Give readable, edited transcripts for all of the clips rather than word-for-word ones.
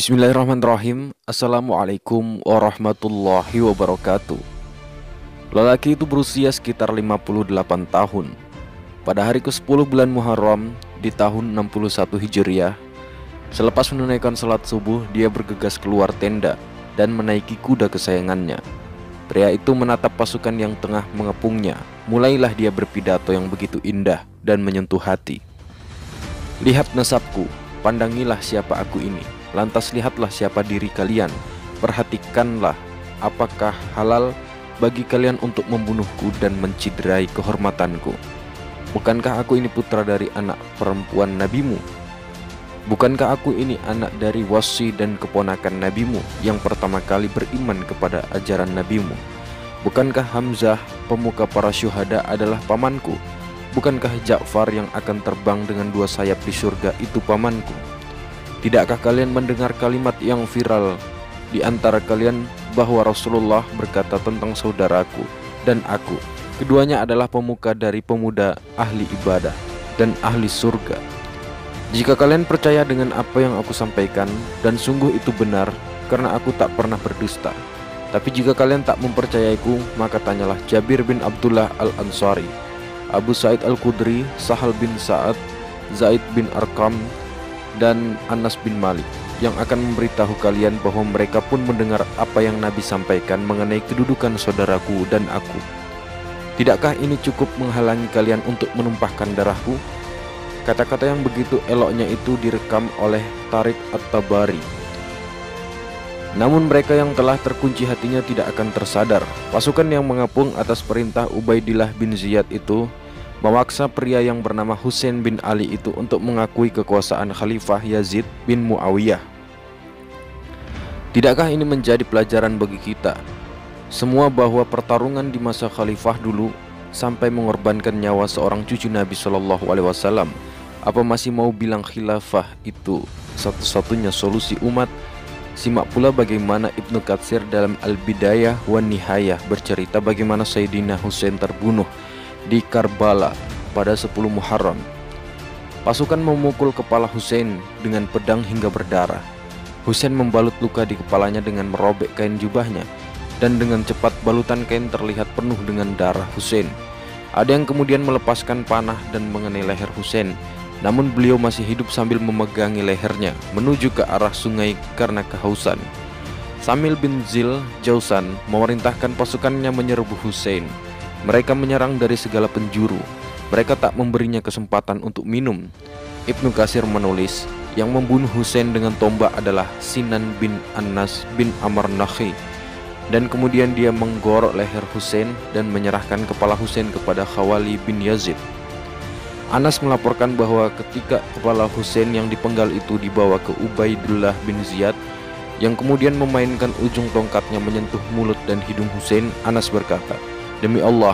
Bismillahirrahmanirrahim. Assalamualaikum warahmatullahi wabarakatuh. Lelaki itu berusia sekitar 58 tahun. Pada hari ke-10 bulan Muharram di tahun 61 Hijriah, selepas menunaikan salat subuh, dia bergegas keluar tenda dan menaiki kuda kesayangannya. Pria itu menatap pasukan yang tengah mengepungnya. Mulailah dia berpidato yang begitu indah dan menyentuh hati. Lihat nasabku, pandangilah siapa aku ini. Lantas lihatlah siapa diri kalian. Perhatikanlah apakah halal bagi kalian untuk membunuhku dan menciderai kehormatanku. Bukankah aku ini putra dari anak perempuan nabimu? Bukankah aku ini anak dari wasi dan keponakan nabimu yang pertama kali beriman kepada ajaran nabimu? Bukankah Hamzah, pemuka para syuhada, adalah pamanku? Bukankah Ja'far yang akan terbang dengan 2 sayap di surga itu pamanku? Tidakkah kalian mendengar kalimat yang viral di antara kalian bahwa Rasulullah berkata tentang saudaraku dan aku, keduanya adalah pemuka dari pemuda ahli ibadah dan ahli surga. Jika kalian percaya dengan apa yang aku sampaikan, dan sungguh itu benar, karena aku tak pernah berdusta. Tapi jika kalian tak mempercayaiku, maka tanyalah Jabir bin Abdullah al-Ansari, Abu Sa'id al-Khudri, Sahal bin Sa'ad, Zaid bin Arqam, dan Anas bin Malik, yang akan memberitahu kalian bahwa mereka pun mendengar apa yang Nabi sampaikan mengenai kedudukan saudaraku dan aku. Tidakkah ini cukup menghalangi kalian untuk menumpahkan darahku? Kata-kata yang begitu eloknya itu direkam oleh Tariq At-Tabari. Namun mereka yang telah terkunci hatinya tidak akan tersadar. Pasukan yang mengepung atas perintah Ubaidillah bin Ziyad itu memaksa pria yang bernama Husain bin Ali itu untuk mengakui kekuasaan Khalifah Yazid bin Muawiyah. Tidakkah ini menjadi pelajaran bagi kita semua bahwa pertarungan di masa Khalifah dulu sampai mengorbankan nyawa seorang cucu Nabi Shallallahu Alaihi Wasallam? Apa masih mau bilang khilafah itu satu-satunya solusi umat? Simak pula bagaimana Ibnu Katsir dalam Al-Bidayah wan Nihayah bercerita bagaimana Sayyidina Husain terbunuh di Karbala pada 10 Muharram. Pasukan memukul kepala Husain dengan pedang hingga berdarah. Husain membalut luka di kepalanya dengan merobek kain jubahnya, dan dengan cepat balutan kain terlihat penuh dengan darah Husain. Ada yang kemudian melepaskan panah dan mengenai leher Husain, namun beliau masih hidup sambil memegangi lehernya menuju ke arah sungai karena kehausan. Samil bin Zil Jausan memerintahkan pasukannya menyerbu Husain. Mereka menyerang dari segala penjuru. Mereka tak memberinya kesempatan untuk minum. Ibnu Katsir menulis, yang membunuh Husain dengan tombak adalah Sinan bin Anas bin Amr Nakhi. Dan kemudian dia menggorok leher Husain dan menyerahkan kepala Husain kepada Khawali bin Yazid. Anas melaporkan bahwa ketika kepala Husain yang dipenggal itu dibawa ke Ubaidullah bin Ziyad, yang kemudian memainkan ujung tongkatnya menyentuh mulut dan hidung Husain, Anas berkata, "Demi Allah,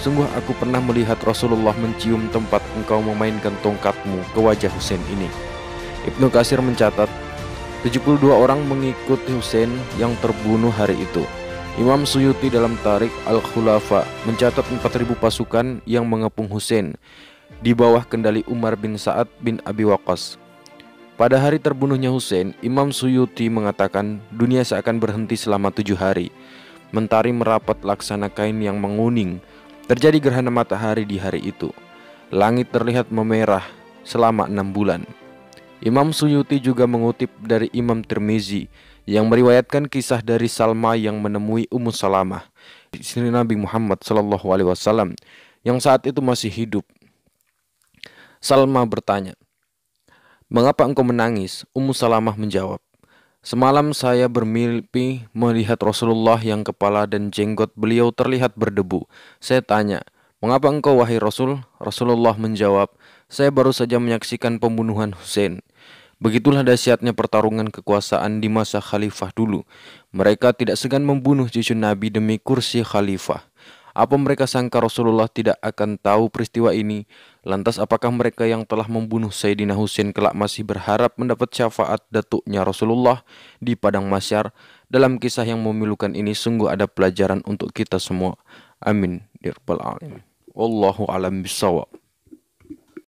sungguh aku pernah melihat Rasulullah mencium tempat engkau memainkan tongkatmu ke wajah Husain ini." Ibnu Katsir mencatat 72 orang mengikuti Husain yang terbunuh hari itu. Imam Suyuti dalam Tariq Al-Khulafa mencatat 4.000 pasukan yang mengepung Husain di bawah kendali Umar bin Sa'ad bin Abi Waqqas. Pada hari terbunuhnya Husain, Imam Suyuti mengatakan dunia seakan berhenti selama 7 hari. Mentari merapat laksana kain yang menguning. Terjadi gerhana matahari di hari itu. Langit terlihat memerah selama 6 bulan. Imam Suyuti juga mengutip dari Imam Tirmizi yang meriwayatkan kisah dari Salma yang menemui Ummu Salamah, istri Nabi Muhammad SAW, yang saat itu masih hidup. Salma bertanya, "Mengapa engkau menangis?" Ummu Salamah menjawab, "Semalam saya bermimpi melihat Rasulullah yang kepala dan jenggot beliau terlihat berdebu. Saya tanya, 'Mengapa engkau wahai Rasul?' Rasulullah menjawab, 'Saya baru saja menyaksikan pembunuhan Husain.' Begitulah dahsyatnya pertarungan kekuasaan di masa khalifah dulu. Mereka tidak segan membunuh cucu Nabi demi kursi khalifah. Apa mereka sangka Rasulullah tidak akan tahu peristiwa ini? Lantas apakah mereka yang telah membunuh Sayyidina Husain kelak masih berharap mendapat syafaat datuknya Rasulullah di padang mahsyar? Dalam kisah yang memilukan ini sungguh ada pelajaran untuk kita semua. Amin ya rabbal alamin. Wallahu a'lam bishawab.